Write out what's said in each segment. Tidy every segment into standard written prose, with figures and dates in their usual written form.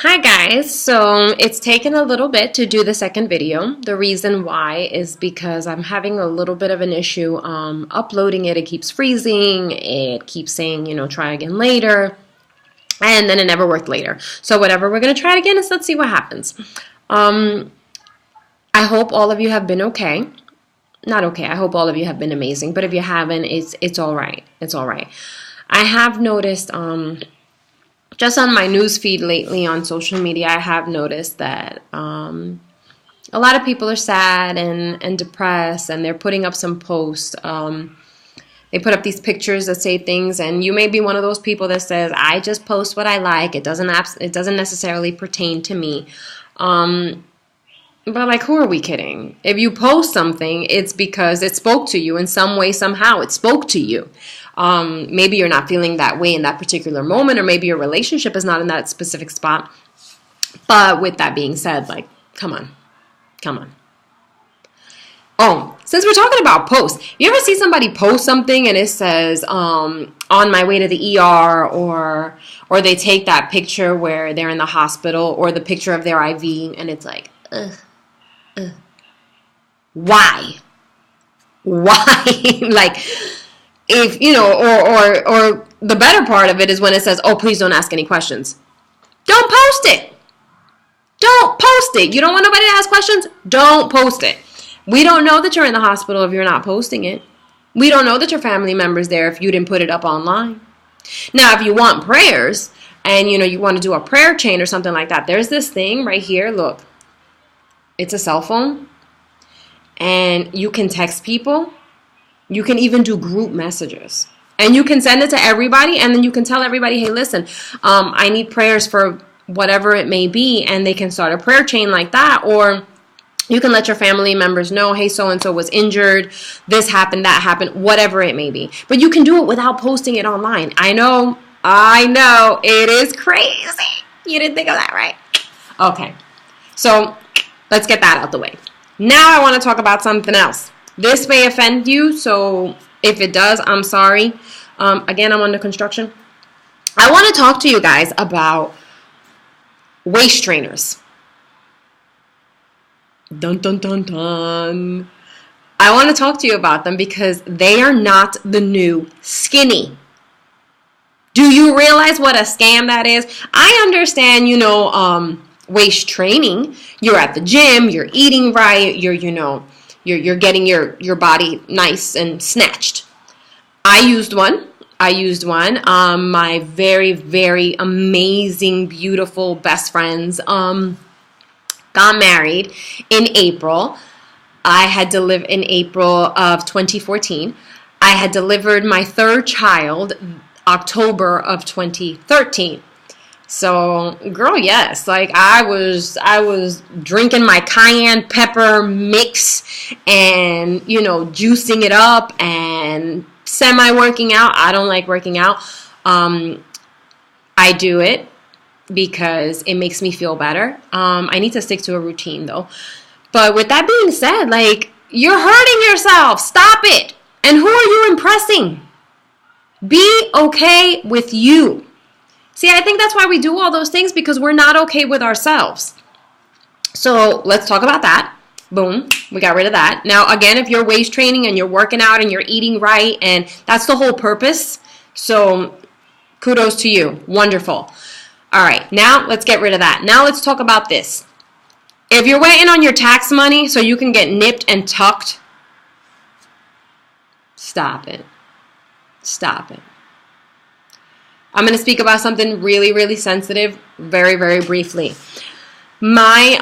Hi guys, so it's taken a little bit to do the second video. The reason why is because I'm having a little bit of an issue uploading it. It keeps freezing, it keeps saying, try again later, and then it never worked later. So whatever, we're going to try it again and let's see what happens. I hope all of you have been okay. Not okay, I hope all of you have been amazing, but if you haven't, it's all right. It's all right. I have noticed just on my news feed lately on social media, I have noticed that a lot of people are sad and depressed, and they're putting up some posts. They put up these pictures that say things, and you may be one of those people that says, "I just post what I like. It doesn't necessarily pertain to me." But like, who are we kidding? If you post something, it's because it spoke to you in some way, somehow. It spoke to you. Maybe you're not feeling that way in that particular moment, or maybe your relationship is not in that specific spot. But with that being said, like, come on. Oh, since we're talking about posts, you ever see somebody post something and it says, on my way to the ER, or they take that picture where they're in the hospital, or the picture of their IV, and it's like, why? Like, if, or the better part of it is when it says, "Oh, please don't ask any questions." Don't post it. Don't post it. You don't want nobody to ask questions? Don't post it. We don't know that you're in the hospital if you're not posting it. We don't know that your family member's there if you didn't put it up online. Now, if you want prayers and, you want to do a prayer chain or something like that, there's this thing right here. Look, it's a cell phone, and you can text people. You can even do group messages, and you can send it to everybody, and then you can tell everybody, "Hey, listen, I need prayers for whatever it may be," and they can start a prayer chain like that. Or you can let your family members know, "Hey, so-and-so was injured, this happened, that happened," whatever it may be. But you can do it without posting it online. I know, it is crazy. You didn't think of that, right? Okay, so let's get that out the way. Now I want to talk about something else. This may offend you, so if it does, I'm sorry. Again, I'm under construction. I want to talk to you guys about waist trainers. Dun, dun, dun, dun. I want to talk to you about them because they are not the new skinny. Do you realize what a scam that is? I understand, waist training. You're at the gym, you're eating right, you're getting your body nice and snatched. I used one. My very, very amazing, beautiful best friends got married in April. I had delivered in April of 2014. I had delivered my third child October of 2013. So, girl, yes, like I was drinking my cayenne pepper mix and, juicing it up and semi-working out. I don't like working out. I do it because it makes me feel better. I need to stick to a routine though. But with that being said, like, you're hurting yourself. Stop it. And who are you impressing? Be okay with you. See, I think that's why we do all those things, because we're not okay with ourselves. So let's talk about that. Boom, we got rid of that. Now, again, if you're waist training and you're working out and you're eating right, and that's the whole purpose, so kudos to you. Wonderful. All right, now let's get rid of that. Now let's talk about this. If you're waiting on your tax money so you can get nipped and tucked, stop it. Stop it. I'm going to speak about something really, really sensitive very, very briefly. My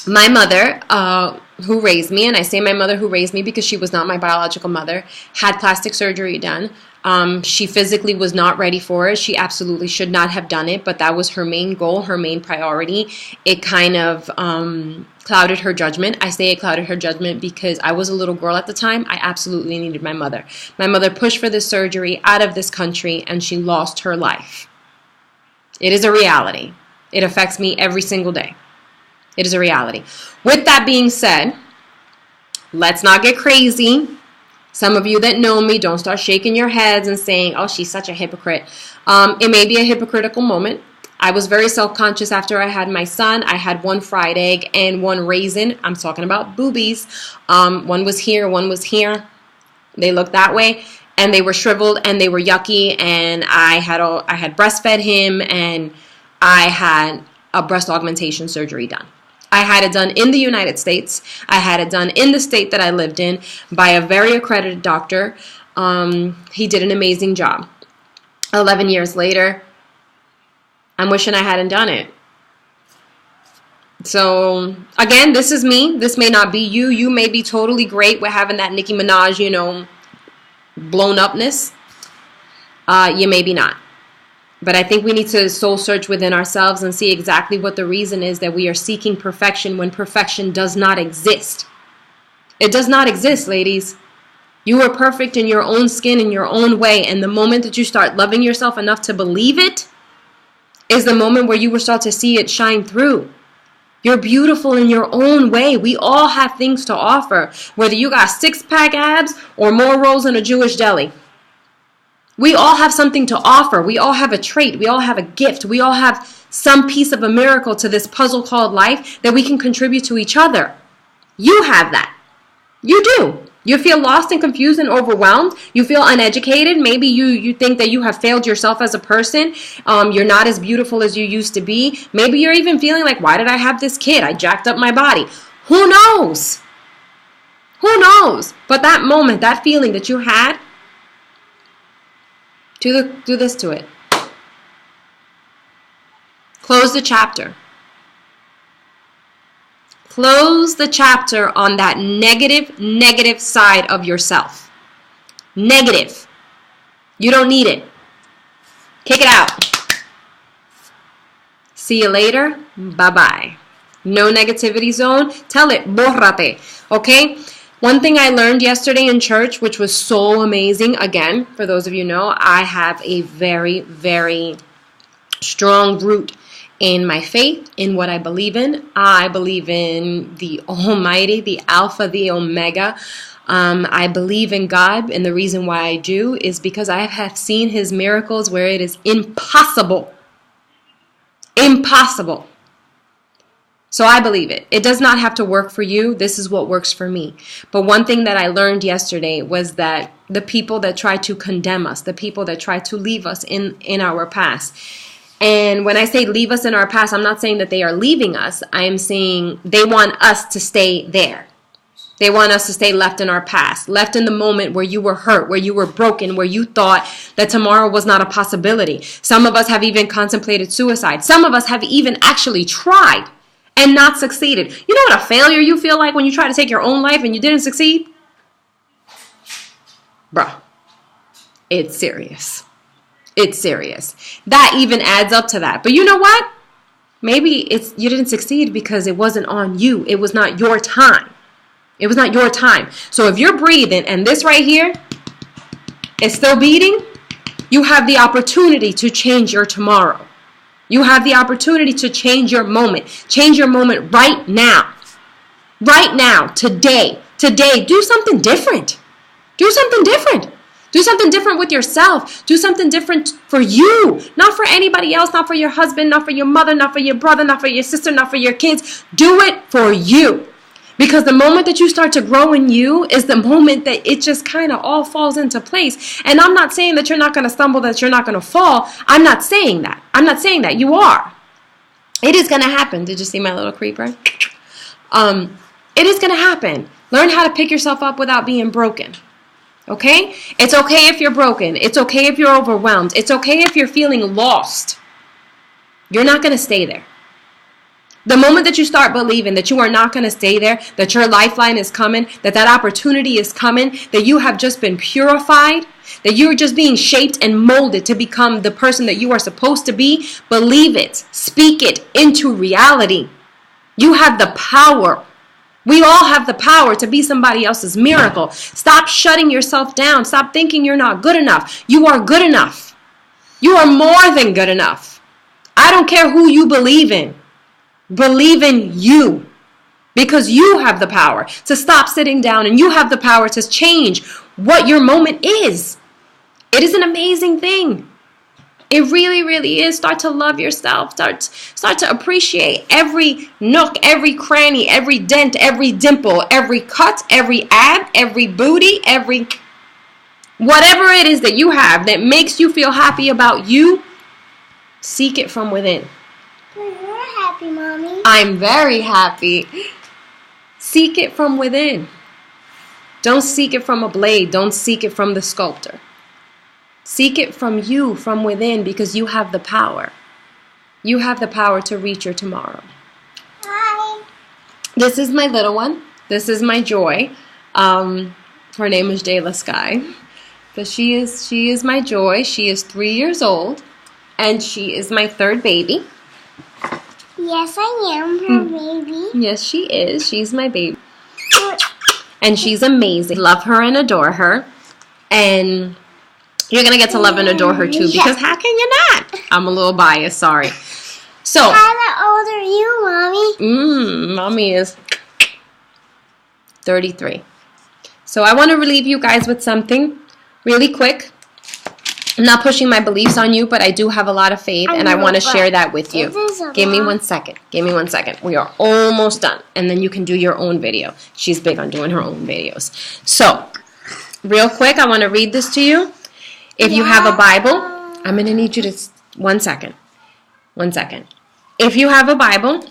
mother, who raised me, and I say my mother who raised me because she was not my biological mother, had plastic surgery done. She physically was not ready for it. She absolutely should not have done it, but that was her main goal, her main priority. It kind of clouded her judgment. I say it clouded her judgment because I was a little girl at the time. I absolutely needed my mother. My mother pushed for this surgery out of this country, and she lost her life. It is a reality. It affects me every single day. It is a reality. With that being said, let's not get crazy. Some of you that know me, don't start shaking your heads and saying, "Oh, she's such a hypocrite." It may be a hypocritical moment. I was very self-conscious after I had my son. I had one fried egg and one raisin. I'm talking about boobies. One was here, one was here. They looked that way, and they were shriveled, and they were yucky, and I had breastfed him, and I had a breast augmentation surgery done. I had it done in the United States. I had it done in the state that I lived in by a very accredited doctor. He did an amazing job. 11 years later, I'm wishing I hadn't done it. So, again, this is me. This may not be you. You may be totally great with having that Nicki Minaj, blown upness. You may be not. But I think we need to soul search within ourselves and see exactly what the reason is that we are seeking perfection when perfection does not exist. It does not exist, ladies. You are perfect in your own skin, in your own way. And the moment that you start loving yourself enough to believe it is the moment where you will start to see it shine through. You're beautiful in your own way. We all have things to offer, whether you got 6-pack abs or more rolls in a Jewish deli. We all have something to offer. We all have a trait. We all have a gift. We all have some piece of a miracle to this puzzle called life that we can contribute to each other. You have that. You do. You feel lost and confused and overwhelmed. You feel uneducated. Maybe you think that you have failed yourself as a person. You're not as beautiful as you used to be. Maybe you're even feeling like, why did I have this kid? I jacked up my body. Who knows? Who knows? But that moment, that feeling that you had, do this to it. Close the chapter. Close the chapter on that negative side of yourself. Negative. You don't need it. Kick it out. See you later. Bye-bye. No negativity zone. Tell it. Bórrate. Okay? One thing I learned yesterday in church, which was so amazing, again, for those of you who know, I have a very, very strong root in my faith, in what I believe in. I believe in the Almighty, the Alpha, the Omega. I believe in God, and the reason why I do is because I have seen His miracles where it is impossible. Impossible. So I believe it. It does not have to work for you. This is what works for me. But one thing that I learned yesterday was that the people that try to condemn us, the people that try to leave us in our past. And when I say leave us in our past, I'm not saying that they are leaving us. I am saying they want us to stay there. They want us to stay left in our past, left in the moment where you were hurt, where you were broken, where you thought that tomorrow was not a possibility. Some of us have even contemplated suicide. Some of us have even actually tried and not succeeded. You know what a failure you feel like when you try to take your own life and you didn't succeed? Bruh, it's serious. It's serious. That even adds up to that. But you know what? Maybe you didn't succeed because it wasn't on you. It was not your time. It was not your time. So if you're breathing and this right here is still beating, you have the opportunity to change your tomorrow. You have the opportunity to change your moment. Change your moment right now. Right now, today. Today, do something different. Do something different. Do something different with yourself. Do something different for you. Not for anybody else, not for your husband, not for your mother, not for your brother, not for your sister, not for your kids. Do it for you. Because the moment that you start to grow in you is the moment that it just kind of all falls into place. And I'm not saying that you're not going to stumble, that you're not going to fall. I'm not saying that. I'm not saying that. You are. It is going to happen. Did you see my little creeper? It is going to happen. Learn how to pick yourself up without being broken. Okay? It's okay if you're broken. It's okay if you're overwhelmed. It's okay if you're feeling lost. You're not going to stay there. The moment that you start believing that you are not going to stay there, that your lifeline is coming, that opportunity is coming, that you have just been purified, that you're just being shaped and molded to become the person that you are supposed to be, believe it. Speak it into reality. You have the power. We all have the power to be somebody else's miracle. Stop shutting yourself down. Stop thinking you're not good enough. You are good enough. You are more than good enough. I don't care who you believe in. Believe in you, because you have the power to stop sitting down, and you have the power to change what your moment is. It is an amazing thing. It really, really is. Start to love yourself. Start to appreciate every nook, every cranny, every dent, every dimple, every cut, every ab, every booty, every whatever it is that you have that makes you feel happy about you. Seek it from within. You're happy, Mommy. I'm very happy. Seek it from within. Don't seek it from a blade. Don't seek it from the sculptor. Seek it from you, from within, because you have the power. You have the power to reach your tomorrow. Hi. This is my little one. This is my joy. Her name is Jayla Sky. But she is my joy. She is 3 years old. And she is my third baby. Yes, I am her baby. Yes, she is. She's my baby. And she's amazing. Love her and adore her. And you're going to get to love and adore her too, because how can you not? I'm a little biased, sorry. So, How old are you, Mommy? Mommy is 33. So I want to leave you guys with something really quick. I'm not pushing my beliefs on you, but I do have a lot of faith, and I want to share that with you. Give me 1 second. Give me 1 second. We are almost done, and then you can do your own video. She's big on doing her own videos. So, real quick, I want to read this to you. If you have a Bible, I'm going to need you to... 1 second. 1 second. If you have a Bible,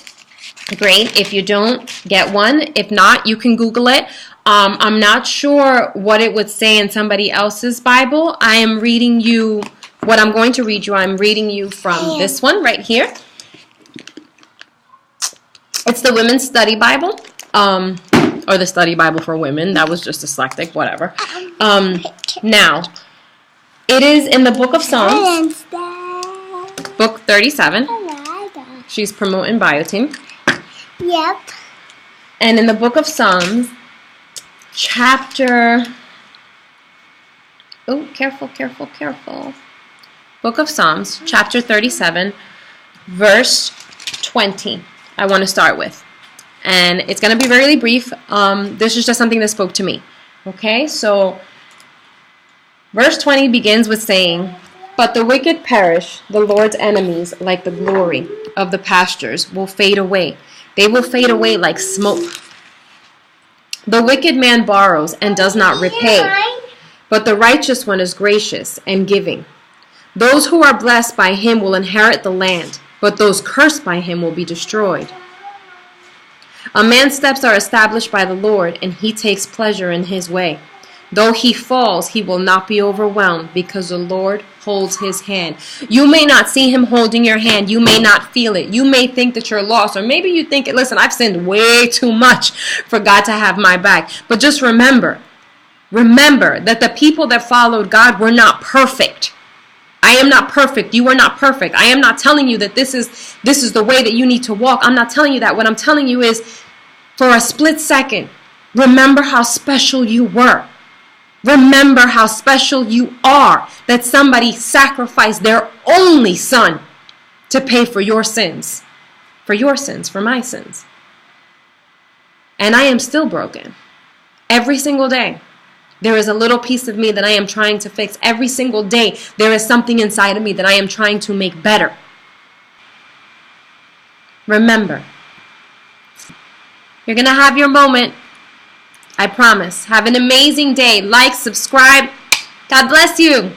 great. If you don't, get one. If not, you can Google it. I'm not sure what it would say in somebody else's Bible. I am reading you what I'm going to read you. I'm reading you from this one right here. It's the Women's Study Bible, or the Study Bible for Women. That was just dyslexic, whatever. Now, it is in the book of Psalms, book 37. She's promoting Bioteam. Yep. And in the book of Psalms, chapter... Oh, careful, careful, careful. Book of Psalms, chapter 37, verse 20. I want to start with. And it's going to be really brief. This is just something that spoke to me. Okay, so verse 20 begins with saying, "But the wicked perish, the Lord's enemies, like the glory of the pastures, will fade away. They will fade away like smoke. The wicked man borrows and does not repay, but the righteous one is gracious and giving. Those who are blessed by him will inherit the land, but those cursed by him will be destroyed. A man's steps are established by the Lord, and he takes pleasure in his way. Though he falls, he will not be overwhelmed, because the Lord holds his hand." You may not see him holding your hand. You may not feel it. You may think that you're lost, or maybe you think, listen, I've sinned way too much for God to have my back. But just remember that the people that followed God were not perfect. I am not perfect. You are not perfect. I am not telling you that this is the way that you need to walk. I'm not telling you that. What I'm telling you is, for a split second, remember how special you were. Remember how special you are, that somebody sacrificed their only son to pay for your sins. For your sins, for my sins. And I am still broken. Every single day. There is a little piece of me that I am trying to fix. Every single day, there is something inside of me that I am trying to make better. Remember, you're going to have your moment. I promise. Have an amazing day. Like, subscribe. God bless you.